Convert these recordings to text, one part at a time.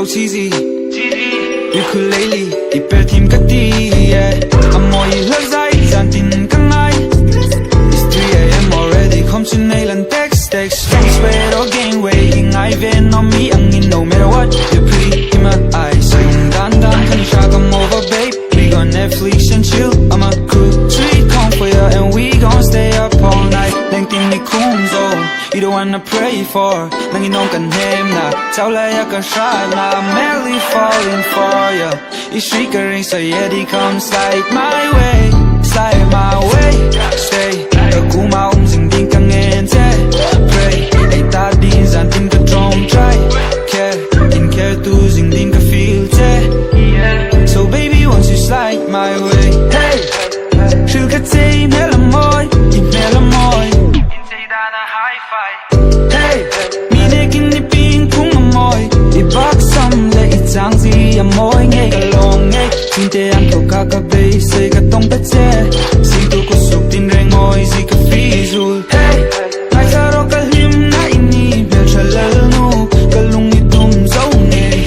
so cheesy ukulele I per team ka di amoy lazai zantin ka ngai It's 3 a.m. already come to nail and text Don't sweat or gain weight ngai ven on me ang in no matter what you're pretty in my eyes so dan can try come over babe we gon' Netflix and chill I'm a cool treat come for ya and we gon' stay up all night lengthen me kumzo you the one I pray for nang inom kan hem na taulay ka shot na I'm madly falling for ya you shriekering so yeti come slide my way stay kuma sing ding kang ente pray ay ta din zan tin ka drum try care tu sing ding ka feel te so baby once you slide my way hey feel ka tay melamoy high five hey mi ne kin ni ping kung amoy I bak sam le I chang si amoy ngay ka long ngay tin te an ko ka ka bay say ka tong ta che sing tu ko sup tin reng oi si ka fizul hey nai sa ro ka him na ini bel chalal nu ka lung ni tum zo ngay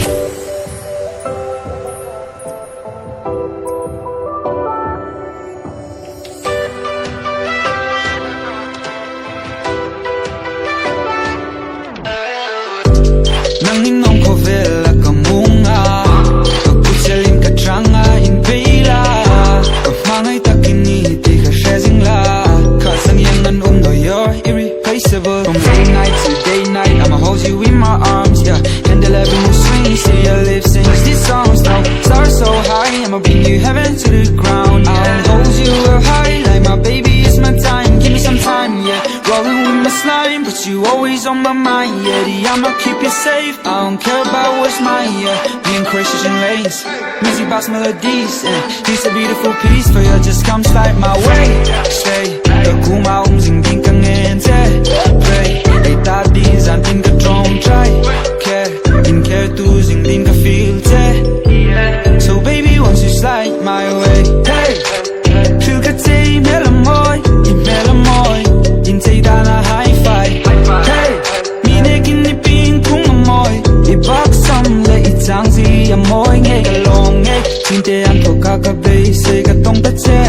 nang ninong ko vela ka munga pagputselin ka tranga in pela mangay takini di ka shazing la kasang yangan no you're irreplaceable from late night to day night I'ma hold you in my arms yeah candela will swing see your lips sing these songs now stars so high I'ma bring you heaven to the ground I'll hold you up high like my baby it's my time give me some time yeah rolling with my slime but you always on my mind yeah I'ma keep you safe I don't care about what's mine yeah being Christian lanes music box melodies and he's a beautiful piece for you just come slide my way stay kuma sing ding kang ente pray ay ta din zan tin ka drum try care tu sing ding ka feel te so baby once you slide my way hey feel ka tay melamoy in tay dana high five hey mi ne kin ni ping kung amoy I bak sam le I chang si amoy ngay ka long ngay tin te an ko ka ka bay say ka tong ta che